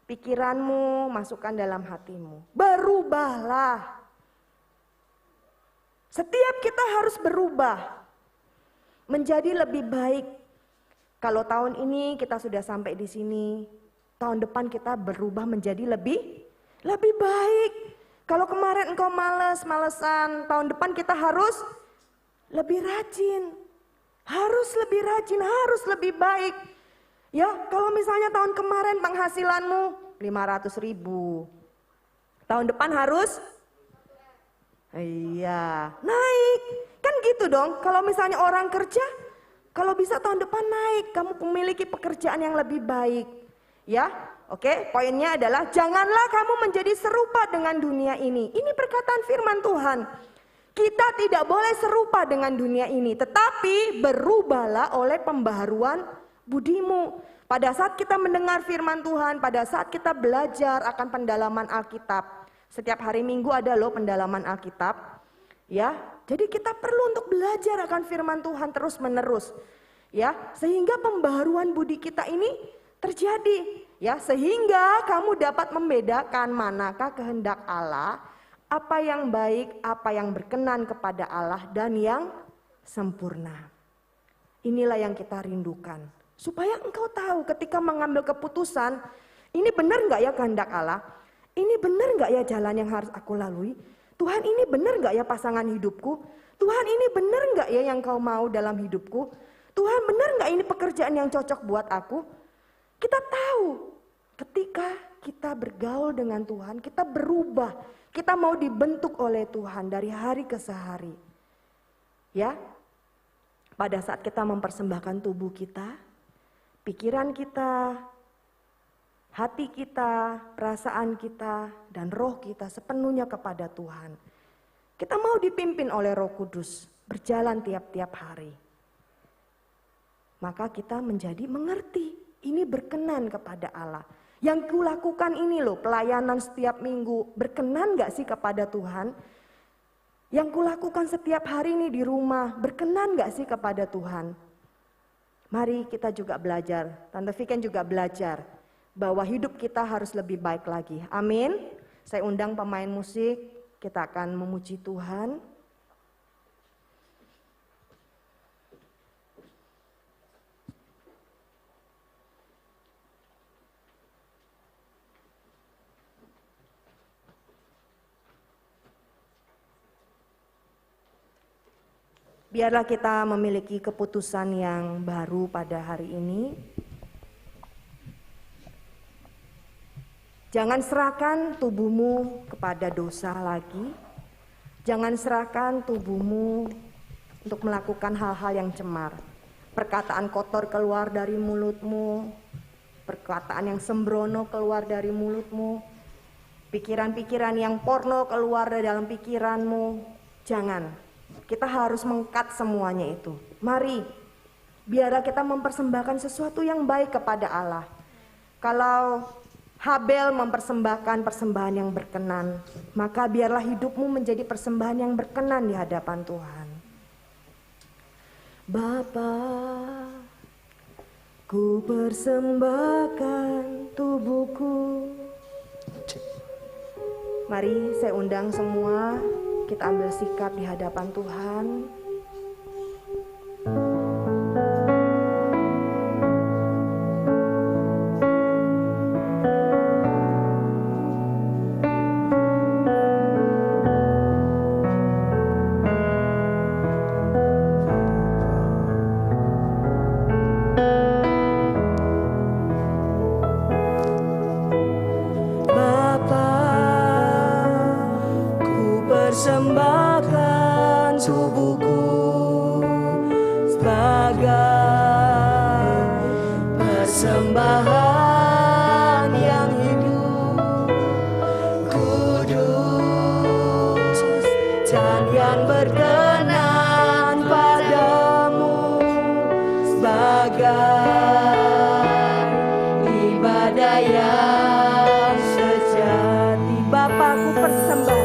pikiranmu, masukkan dalam hatimu. Berubahlah. Setiap kita harus berubah. Menjadi lebih baik. Kalau tahun ini kita sudah sampai di sini, tahun depan kita berubah menjadi lebih baik. Kalau kemarin engkau malesan, tahun depan kita harus lebih rajin, harus lebih rajin, harus lebih baik. Ya, kalau misalnya tahun kemarin penghasilanmu 500.000, tahun depan harus, iya, naik. Kan gitu dong, kalau misalnya orang kerja, kalau bisa tahun depan naik, kamu memiliki pekerjaan yang lebih baik. Ya, oke, poinnya adalah janganlah kamu menjadi serupa dengan dunia ini. Ini perkataan firman Tuhan. Kita tidak boleh serupa dengan dunia ini, tetapi berubahlah oleh pembaharuan budimu. Pada saat kita mendengar firman Tuhan, pada saat kita belajar akan pendalaman Alkitab. Setiap hari Minggu ada loh pendalaman Alkitab. Ya, jadi kita perlu untuk belajar akan firman Tuhan terus menerus. Ya, sehingga pembaharuan budi kita ini terjadi. Ya, sehingga kamu dapat membedakan manakah kehendak Allah, apa yang baik, apa yang berkenan kepada Allah dan yang sempurna. Inilah yang kita rindukan. Supaya engkau tahu ketika mengambil keputusan, ini benar nggak ya kehendak Allah? Ini benar nggak ya jalan yang harus aku lalui? Tuhan, ini benar nggak ya pasangan hidupku? Tuhan, ini benar nggak ya yang kau mau dalam hidupku? Tuhan, benar nggak ini pekerjaan yang cocok buat aku? Kita tahu ketika kita bergaul dengan Tuhan, kita berubah. Kita mau dibentuk oleh Tuhan dari hari ke sehari. Ya, pada saat kita mempersembahkan tubuh kita, pikiran kita, hati kita, perasaan kita, dan roh kita sepenuhnya kepada Tuhan. Kita mau dipimpin oleh Roh Kudus, berjalan tiap-tiap hari. Maka kita menjadi mengerti, ini berkenan kepada Allah. Yang kulakukan ini loh, pelayanan setiap minggu, berkenan gak sih kepada Tuhan? Yang kulakukan setiap hari ini di rumah, berkenan gak sih kepada Tuhan? Mari kita juga belajar, Tante Viken juga belajar bahwa hidup kita harus lebih baik lagi. Amin. Saya undang pemain musik, kita akan memuji Tuhan. Biarlah kita memiliki keputusan yang baru pada hari ini. Jangan serahkan tubuhmu kepada dosa lagi. Jangan serahkan tubuhmu untuk melakukan hal-hal yang cemar. Perkataan kotor keluar dari mulutmu, perkataan yang sembrono keluar dari mulutmu, pikiran-pikiran yang porno keluar dari dalam pikiranmu. Jangan. Kita harus meng-cut semuanya itu. Mari, biarlah kita mempersembahkan sesuatu yang baik kepada Allah. Kalau Habel mempersembahkan persembahan yang berkenan, maka biarlah hidupmu menjadi persembahan yang berkenan di hadapan Tuhan. Bapa, ku persembahkan tubuhku. Mari saya undang semua, kita ambil sikap di hadapan Tuhan. Persembahkan tubuhku sebagai persembahan yang hidup, kudus dan yang berkenan padamu, sebagai ibadah yang sejati. Bapakku persembahkan.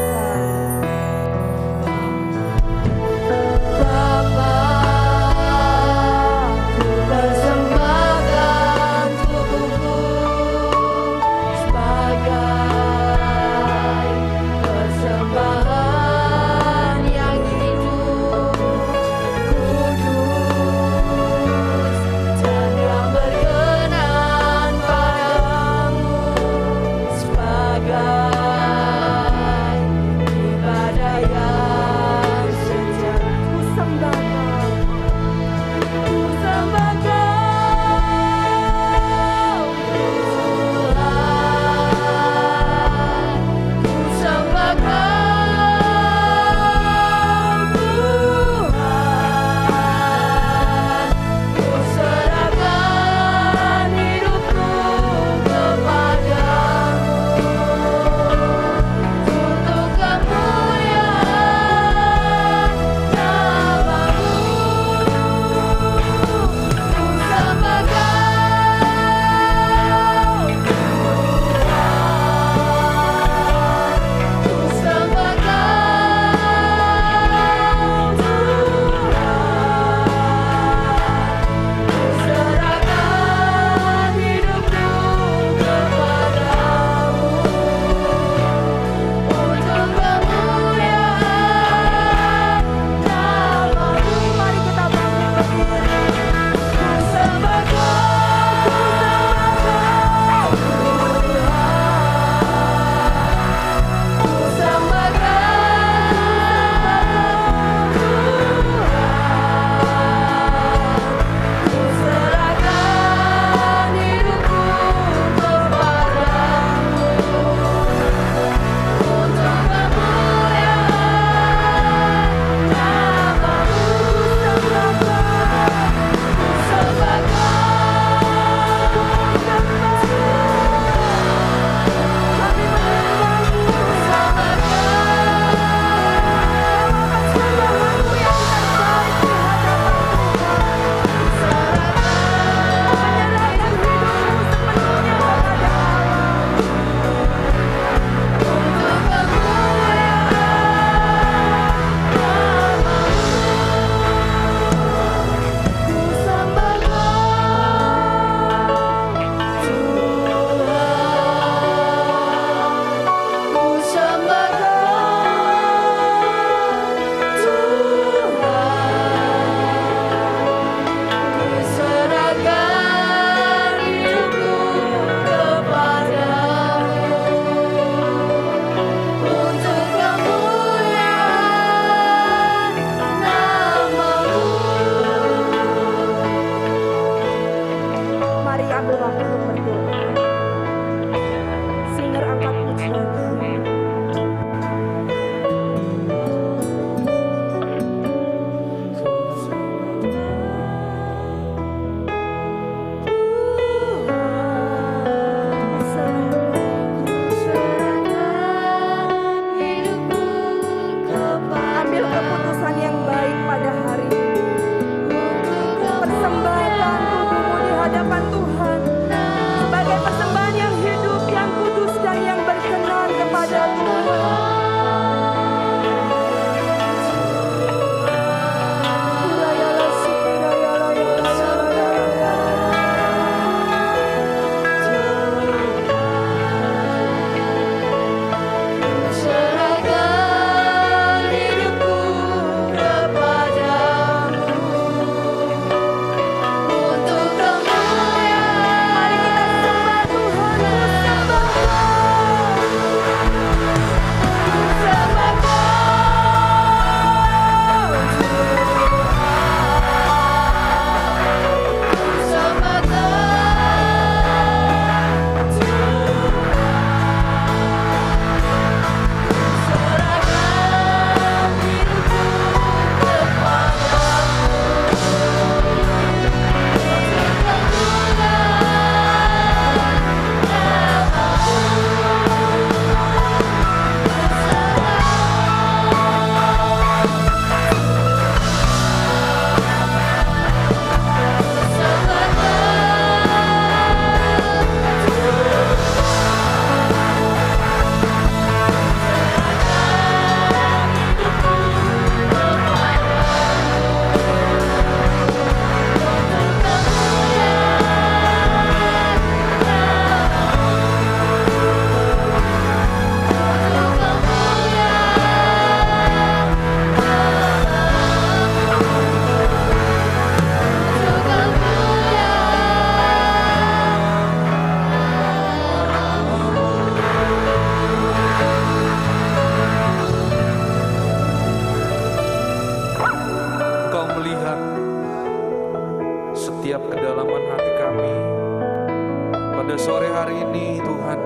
hari ini Tuhan,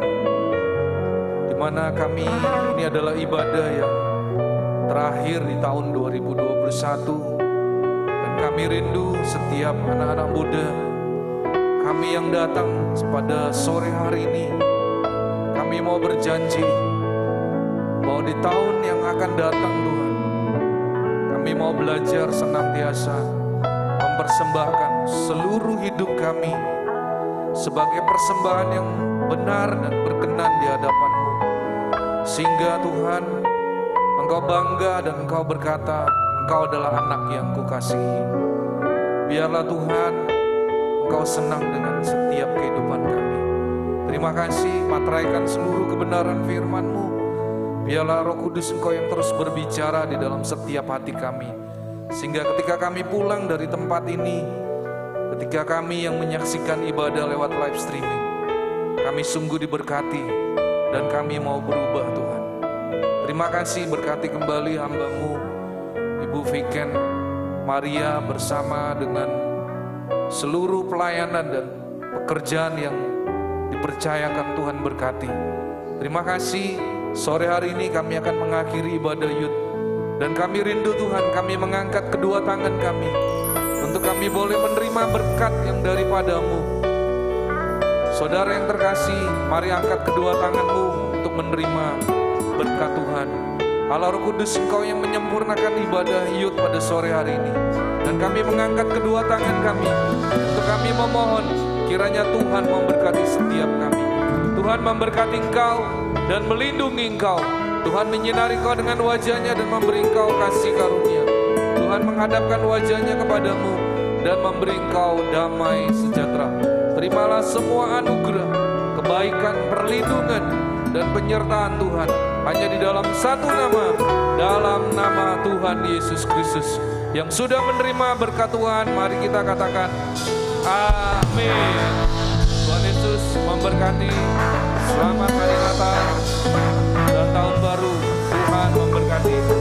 di mana kami ini adalah ibadah yang terakhir di tahun 2021, dan kami rindu setiap anak-anak muda kami yang datang pada sore hari ini. Kami mau berjanji bahwa di tahun yang akan datang Tuhan, kami mau belajar senantiasa mempersembahkan seluruh hidup kami sebagai persembahan yang benar dan berkenan di hadapan-Mu. Sehingga Tuhan, Engkau bangga dan Engkau berkata, Engkau adalah anak yang Kukasihi. Biarlah Tuhan, Engkau senang dengan setiap kehidupan kami. Terima kasih, materaikan seluruh kebenaran firman-Mu. Biarlah Roh Kudus Engkau yang terus berbicara di dalam setiap hati kami. Sehingga ketika kami pulang dari tempat ini, ketika kami yang menyaksikan ibadah lewat live streaming, kami sungguh diberkati dan kami mau berubah Tuhan. Terima kasih, berkati kembali hamba-Mu Ibu Viken Maria bersama dengan seluruh pelayanan dan pekerjaan yang dipercayakan Tuhan berkati. Terima kasih, sore hari ini kami akan mengakhiri ibadah youth. Dan kami rindu Tuhan, kami mengangkat kedua tangan kami untuk kami boleh menerima berkat yang daripada-Mu. Saudara yang terkasih, mari angkat kedua tangan-Mu untuk menerima berkat Tuhan. Allah Roh Kudus, Engkau yang menyempurnakan ibadah youth pada sore hari ini. Dan kami mengangkat kedua tangan kami untuk kami memohon kiranya Tuhan memberkati setiap kami. Tuhan memberkati Engkau dan melindungi Engkau. Tuhan menyinari Engkau dengan wajah-Nya dan memberi Engkau kasih karunia. Tuhan menghadapkan wajah-Nya kepadamu dan memberi Engkau damai sejahtera. Terimalah semua anugerah, kebaikan, perlindungan, dan penyertaan Tuhan hanya di dalam satu nama, dalam nama Tuhan Yesus Kristus. Yang sudah menerima berkat Tuhan, mari kita katakan amin. Tuhan Yesus memberkati. Selamat hari Natal dan tahun baru. Tuhan memberkati.